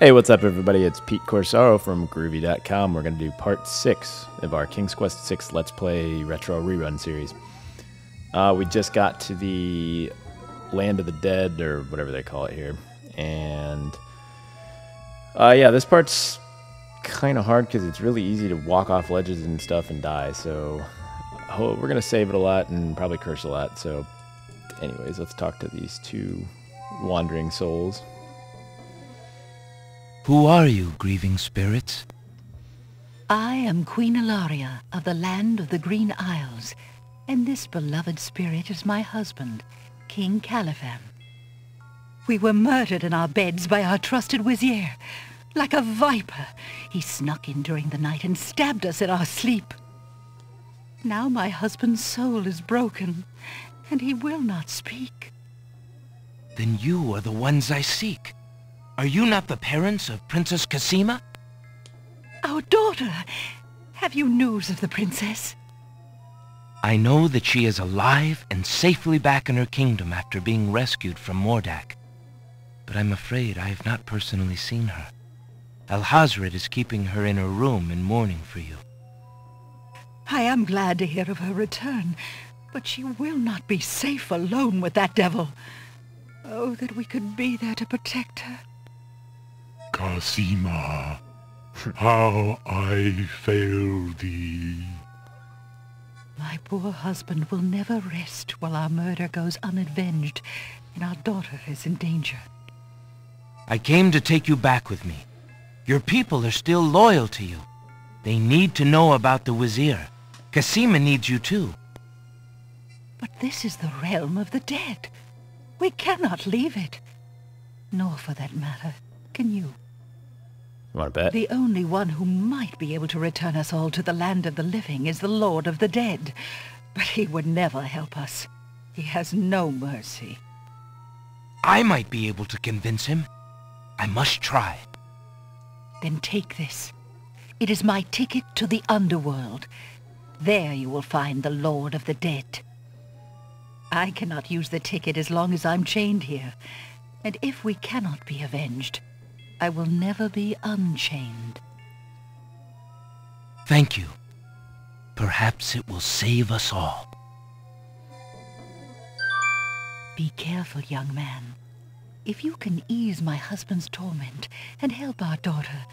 Hey, what's up, everybody? It's Pete Corsaro from Groovy.com. We're going to do part 6 of our King's Quest 6 Let's Play Retro Rerun series. We just got to the Land of the Dead, or whatever they call it here. And, yeah, this part's kind of hard because it's really easy to walk off ledges and stuff and die. So, we're going to save it a lot and probably curse a lot. So, anyways, let's talk to these two wandering souls. Who are you, grieving spirits? I am Queen Ilaria of the land of the Green Isles, and this beloved spirit is my husband, King Caliphan. We were murdered in our beds by our trusted vizier. Like a viper, he snuck in during the night and stabbed us in our sleep. Now my husband's soul is broken, and he will not speak. Then you are the ones I seek. Are you not the parents of Princess Cassima? Our daughter! Have you news of the princess? I know that she is alive and safely back in her kingdom after being rescued from Mordak. But I'm afraid I have not personally seen her. Alhazred is keeping her in her room in mourning for you. I am glad to hear of her return, but she will not be safe alone with that devil. Oh, that we could be there to protect her. Cassima, how I fail thee. My poor husband will never rest while our murder goes unavenged and our daughter is in danger. I came to take you back with me. Your people are still loyal to you. They need to know about the Vizier. Cassima needs you too. But this is the realm of the dead. We cannot leave it. Nor, for that matter, can you. You want to bet? The only one who might be able to return us all to the land of the living is the Lord of the Dead. But he would never help us. He has no mercy. I might be able to convince him. I must try. Then take this. It is my ticket to the underworld. There you will find the Lord of the Dead. I cannot use the ticket as long as I'm chained here. And if we cannot be avenged, I will never be unchained. Thank you. Perhaps it will save us all. Be careful, young man. If you can ease my husband's torment and help our daughter,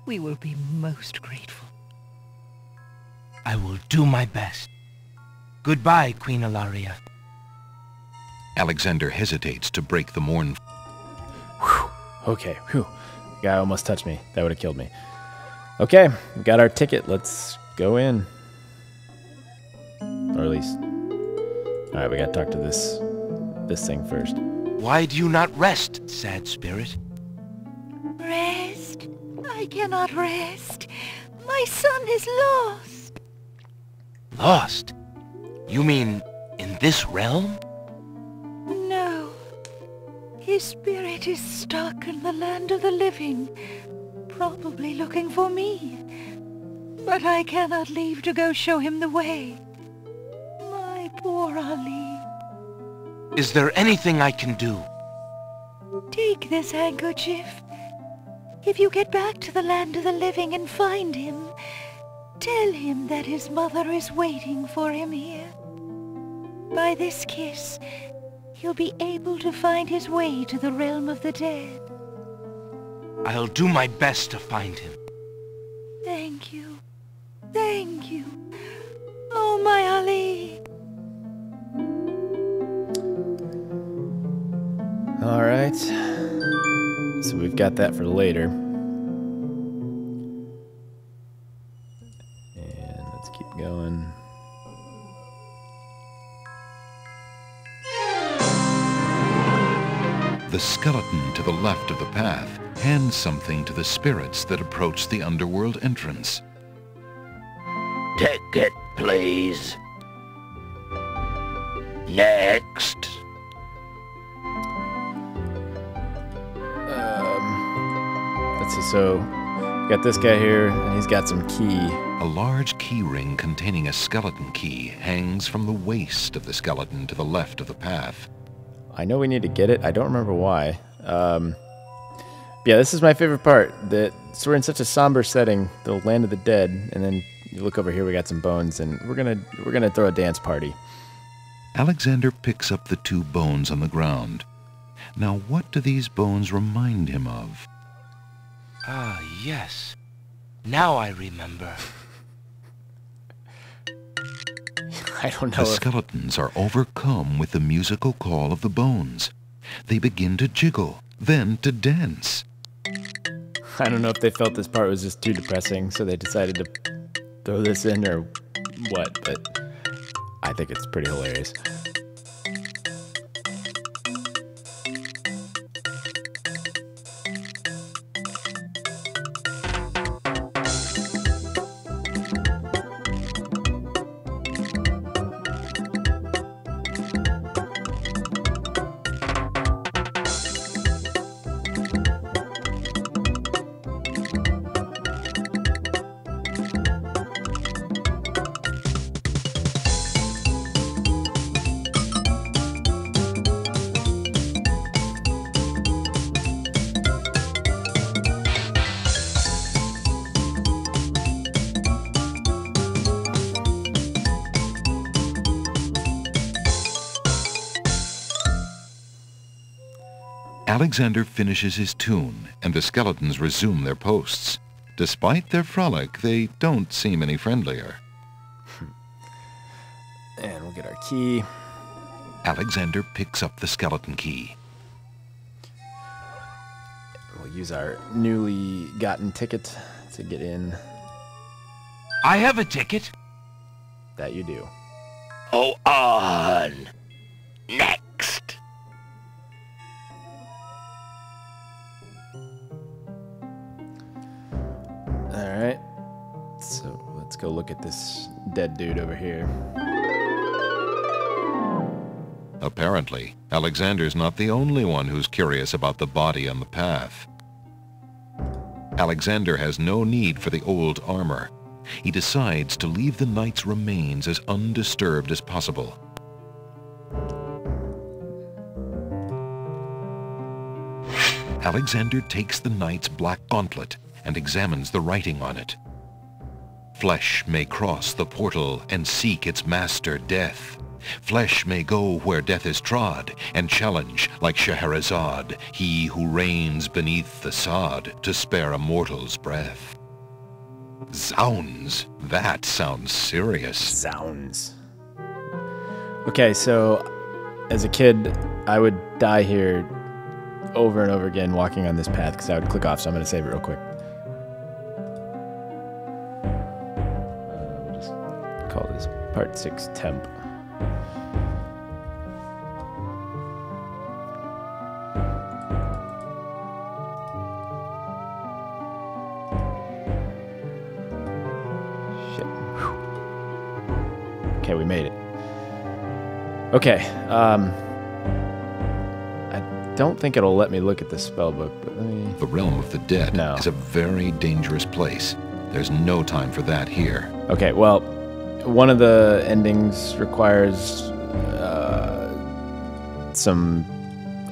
we will be most grateful. I will do my best. Goodbye, Queen Ilaria. Alexander hesitates to break the mourn. Whew. Okay, whew. The guy almost touched me. That would have killed me. Okay, we got our ticket. Let's go in. Or at least... Alright, we gotta talk to this thing first. Why do you not rest, sad spirit? Rest? I cannot rest. My son is lost. Lost? You mean in this realm? No. His spirit is stuck in the land of the living, probably looking for me. But I cannot leave to go show him the way. My poor Ali. Is there anything I can do? Take this handkerchief. If you get back to the land of the living and find him, tell him that his mother is waiting for him here. By this kiss, he'll be able to find his way to the realm of the dead. I'll do my best to find him. Thank you. Thank you. Oh, my Ali. Alright. So we've got that for later. And let's keep going. The skeleton to the left of the path hands something to the spirits that approach the underworld entrance. Ticket, please. Next. Let's see, so we got this guy here, and he's got some key. A large key ring containing a skeleton key hangs from the waist of the skeleton to the left of the path. I know we need to get it. I don't remember why. Yeah, this is my favorite part. So we're in such a somber setting, the land of the dead, and then you look over here, we got some bones, and we're gonna throw a dance party. Alexander picks up the 2 bones on the ground. Now, what do these bones remind him of? Ah, yes. Now I remember. I don't know. The skeletons are overcome with the musical call of the bones. They begin to jiggle, then to dance. I don't know if they felt this part was just too depressing, so they decided to throw this in or what, but I think it's pretty hilarious. Alexander finishes his tune, and the skeletons resume their posts. Despite their frolic, they don't seem any friendlier. And we'll get our key. Alexander picks up the skeleton key. We'll use our newly gotten ticket to get in. I have a ticket. That you do. Go on. Next. Alright. So let's go look at this dead dude over here. Apparently, Alexander's not the only one who's curious about the body on the path. Alexander has no need for the old armor. He decides to leave the knight's remains as undisturbed as possible. Alexander takes the knight's black gauntlet and examines the writing on it. Flesh may cross the portal and seek its master, death. Flesh may go where death is trod, and challenge, like Scheherazade, he who reigns beneath the sod, to spare a mortal's breath. Zounds, that sounds serious. Sounds. Okay, so as a kid, I would die here over and over again walking on this path because I would click off, so I'm going to save it real quick. We'll just call this Part 6 Temp. Shit. Whew. Okay, we made it. Okay, I don't think it'll let me look at the spell book, but let me... The realm of the dead is a very dangerous place. There's no time for that here. Okay, well, one of the endings requires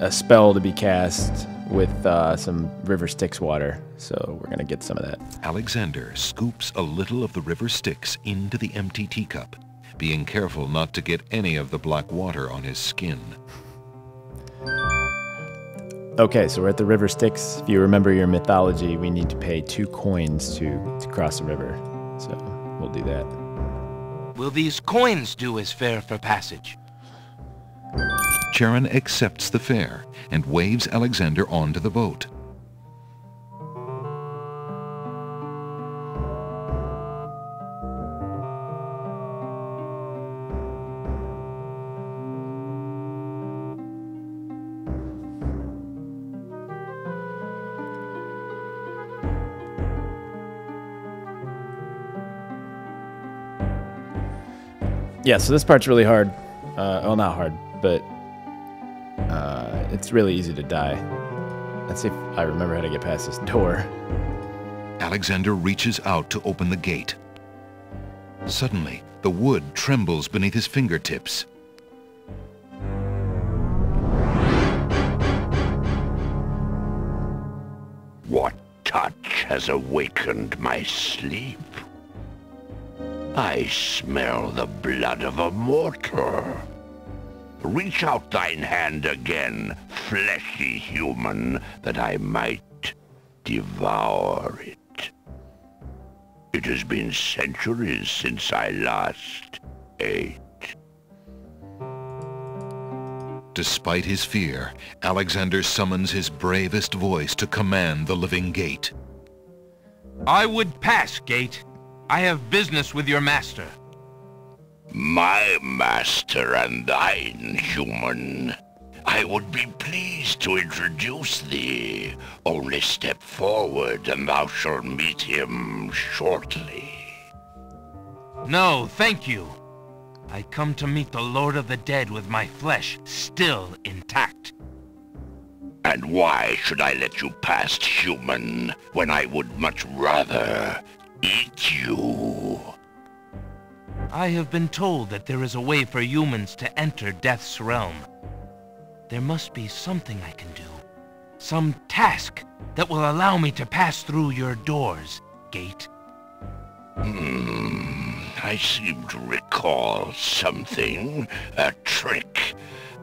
a spell to be cast with some river Styx water, so we're gonna get some of that. Alexander scoops a little of the river Styx into the empty teacup, being careful not to get any of the black water on his skin. Okay, so we're at the river Styx. If you remember your mythology, we need to pay 2 coins to cross the river, so we'll do that. Will these coins do as fare for passage? Charon accepts the fare and waves Alexander onto the boat. Yeah, so this part's really hard. Well, not hard, but it's really easy to die. Let's see if I remember how to get past this door. Alexander reaches out to open the gate. Suddenly, the wood trembles beneath his fingertips. What touch has awakened my sleep? I smell the blood of a mortal. Reach out thine hand again, fleshy human, that I might devour it. It has been centuries since I last ate. Despite his fear, Alexander summons his bravest voice to command the living gate. I would pass, Gate. I have business with your master. My master and thine, human. I would be pleased to introduce thee. Only step forward and thou shalt meet him shortly. No, thank you. I come to meet the Lord of the Dead with my flesh still intact. And why should I let you past, human, when I would much rather eat you? I have been told that there is a way for humans to enter Death's realm. There must be something I can do. Some task that will allow me to pass through your doors, Gate. I seem to recall something. A trick.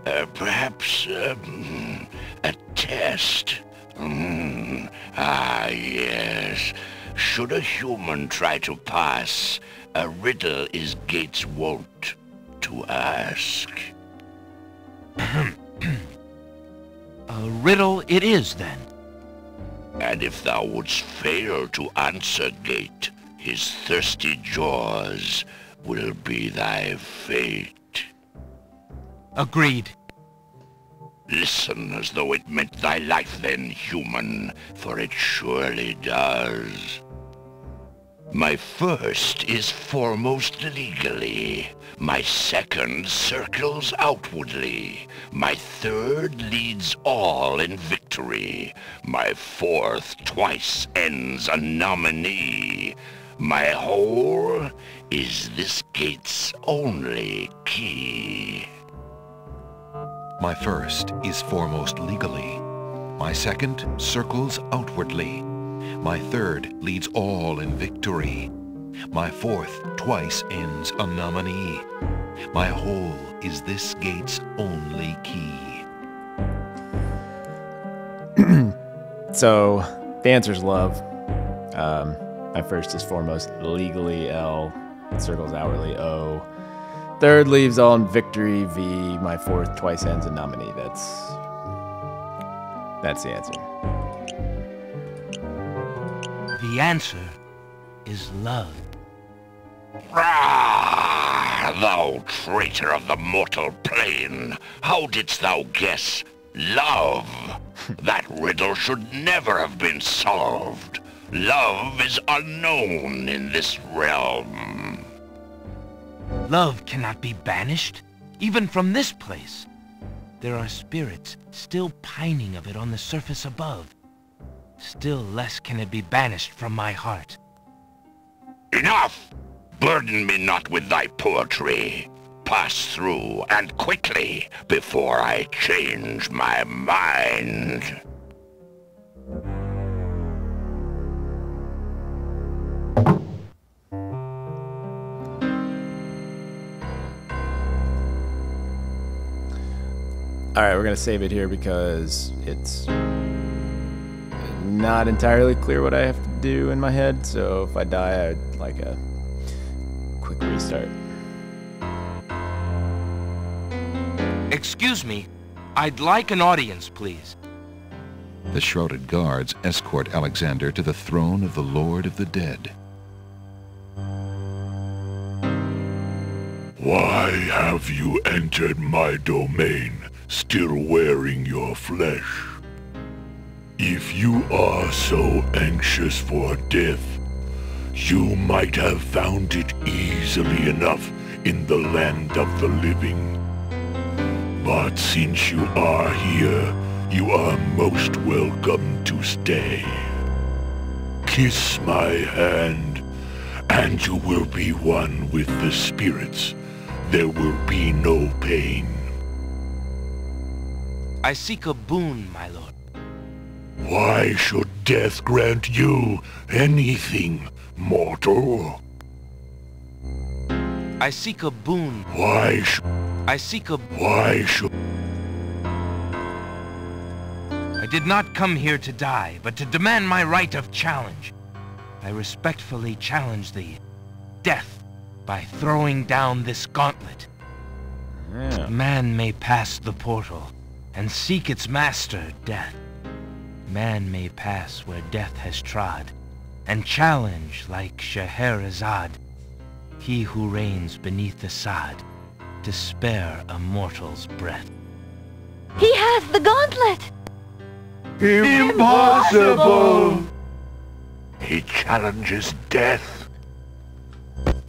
Perhaps, a test. Ah, yes. Should a human try to pass, a riddle is Gate's wont to ask. A riddle it is, then. And if thou wouldst fail to answer Gate, his thirsty jaws will be thy fate. Agreed. Listen as though it meant thy life then, human, for it surely does. My first is foremost legally. My second circles outwardly. My third leads all in victory. My fourth twice ends a nominee. My whole is this gate's only key. My first is foremost legally. My second circles outwardly. My third leads all in victory. My fourth twice ends a nominee. My whole is this gate's only key. So the answer's love. My first is foremost legally L, circles outwardly O. Third leaves all in victory V. My fourth twice ends a nominee. That's the answer. The answer is love. Ah, thou traitor of the mortal plane! How didst thou guess love? That riddle should never have been solved. Love is unknown in this realm. Love cannot be banished, even from this place. There are spirits still pining of it on the surface above. Still less can it be banished from my heart. Enough! Burden me not with thy poetry. Pass through, and quickly, before I change my mind. Alright, we're going to save it here because it's not entirely clear what I have to do in my head, so if I die, I'd like a quick restart. Excuse me, I'd like an audience, please. The shrouded guards escort Alexander to the throne of the Lord of the Dead. Why have you entered my domain, still wearing your flesh? If you are so anxious for death, you might have found it easily enough in the land of the living. But since you are here, you are most welcome to stay. Kiss my hand, and you will be one with the spirits. There will be no pain. I seek a boon, my lord. Why should death grant you anything, mortal? I seek a boon. Why should... I seek a... Why should... I did not come here to die, but to demand my right of challenge. I respectfully challenge thee, death, by throwing down this gauntlet. Yeah. Man may pass the portal and seek its master, death. Man may pass where death has trod, and challenge like Scheherazade, he who reigns beneath the sod, to spare a mortal's breath. He has the gauntlet! Impossible! He challenges death.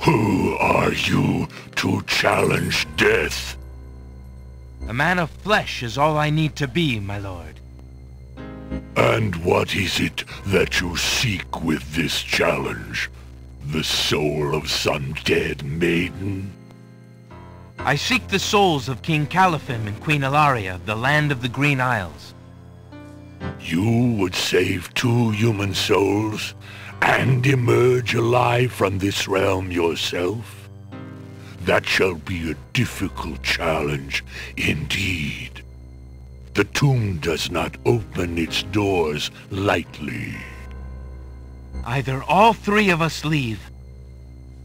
Who are you to challenge death? A man of flesh is all I need to be, my lord. And what is it that you seek with this challenge? The soul of some dead maiden? I seek the souls of King Califem and Queen Ilaria of the land of the Green Isles. You would save 2 human souls and emerge alive from this realm yourself? That shall be a difficult challenge indeed. The tomb does not open its doors lightly. Either all 3 of us leave,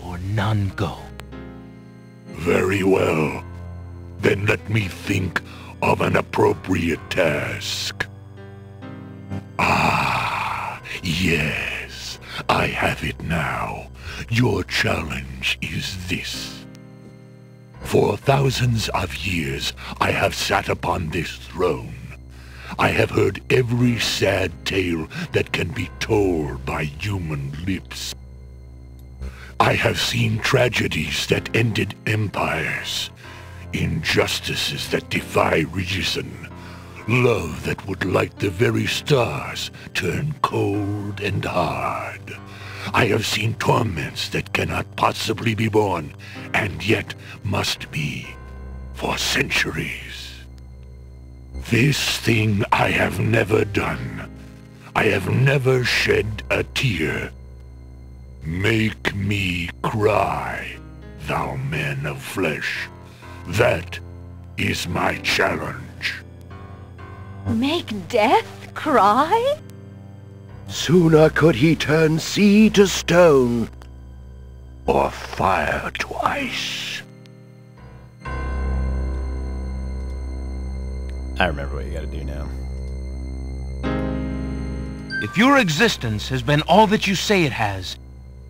or none go. Very well. Then let me think of an appropriate task. Ah, yes. I have it now. Your challenge is this. For thousands of years, I have sat upon this throne. I have heard every sad tale that can be told by human lips. I have seen tragedies that ended empires, injustices that defy reason, love that would light the very stars turn cold and hard. I have seen torments that cannot possibly be borne, and yet must be for centuries. This thing I have never done. I have never shed a tear. Make me cry, thou man of flesh. That is my challenge. Make death cry? Sooner could he turn sea to stone. Or fire to ice. I remember what you gotta do now. If your existence has been all that you say it has,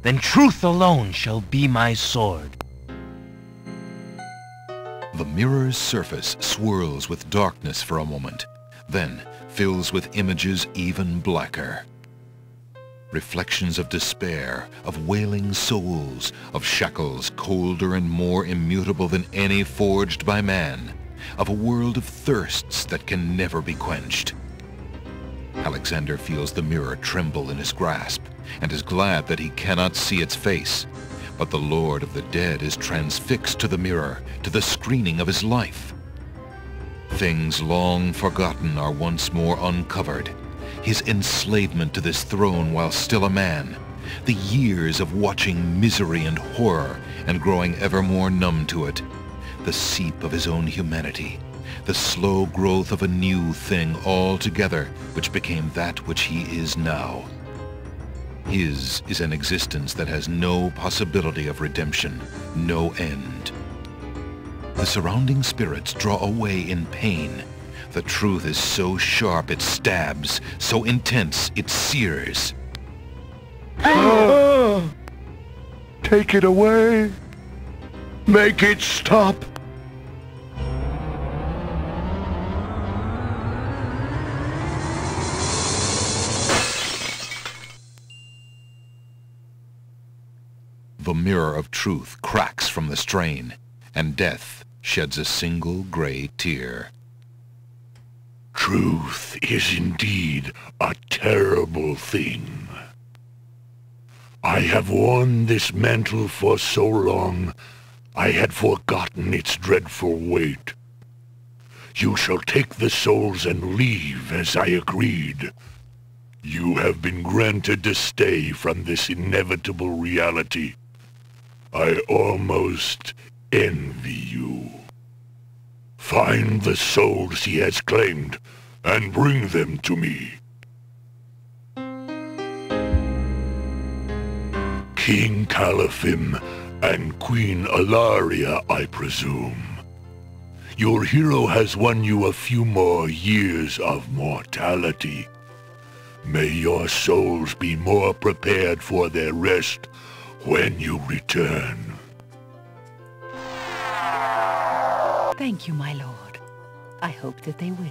then truth alone shall be my sword. The mirror's surface swirls with darkness for a moment, then fills with images even blacker. Reflections of despair, of wailing souls, of shackles colder and more immutable than any forged by man, of a world of thirsts that can never be quenched. Alexander feels the mirror tremble in his grasp, and is glad that he cannot see its face. But the Lord of the Dead is transfixed to the mirror, to the screening of his life. Things long forgotten are once more uncovered. His enslavement to this throne while still a man, the years of watching misery and horror and growing ever more numb to it, the seep of his own humanity, the slow growth of a new thing altogether which became that which he is now. His is an existence that has no possibility of redemption, no end. The surrounding spirits draw away in pain. The truth is so sharp it stabs, so intense it sears. Take it away. Make it stop. The mirror of truth cracks from the strain, and death sheds a single gray tear. Truth is indeed a terrible thing. I have worn this mantle for so long, I had forgotten its dreadful weight. You shall take the souls and leave as I agreed. You have been granted a stay from this inevitable reality. I almost envy you. Find the souls he has claimed, and bring them to me. King Califim and Queen Alaria, I presume. Your hero has won you a few more years of mortality. May your souls be more prepared for their rest when you return. Thank you, my lord. I hope that they will.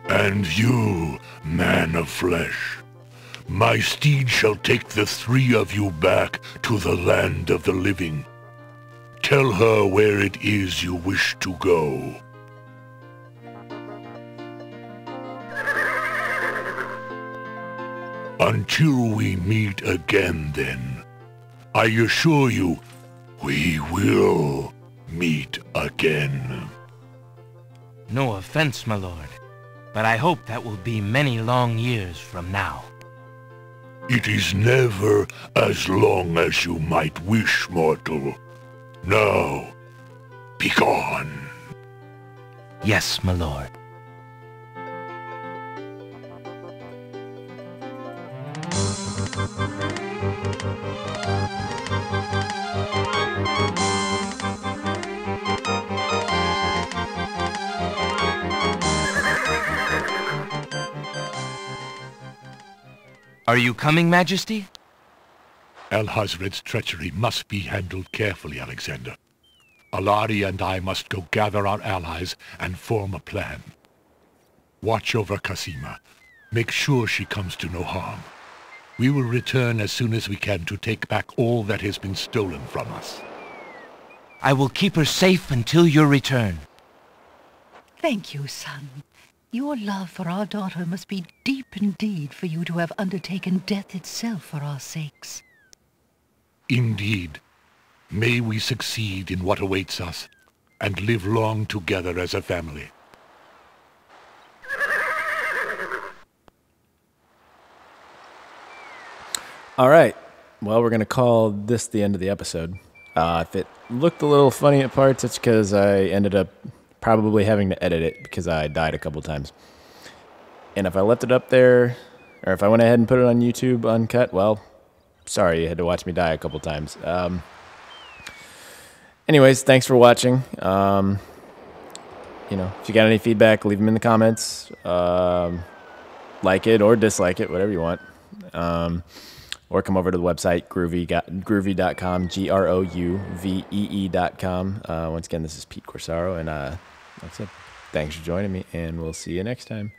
And you, man of flesh, my steed shall take the three of you back to the land of the living. Tell her where it is you wish to go. Until we meet again, then, I assure you, we will meet again. No offense, my lord, but I hope that will be many long years from now. It is never as long as you might wish, mortal. Now, begone. Yes, my lord. Are you coming, Majesty? Alhazred's treachery must be handled carefully, Alexander. Alari and I must go gather our allies and form a plan. Watch over Casima. Make sure she comes to no harm. We will return as soon as we can to take back all that has been stolen from us. I will keep her safe until your return. Thank you, son. Your love for our daughter must be deep indeed for you to have undertaken death itself for our sakes. Indeed. May we succeed in what awaits us, and live long together as a family. All right. Well, we're going to call this the end of the episode. If it looked a little funny at parts, it's because I ended up probably having to edit it because I died a couple times. And if I left it up there, or if I went ahead and put it on YouTube uncut, well, sorry, you had to watch me die a couple times. Anyways, thanks for watching. If you got any feedback, leave them in the comments. Like it or dislike it, whatever you want. Or come over to the website, groovy.com, GROUVEE.com. Once again, this is Pete Corsaro, and that's it. Thanks for joining me, and we'll see you next time.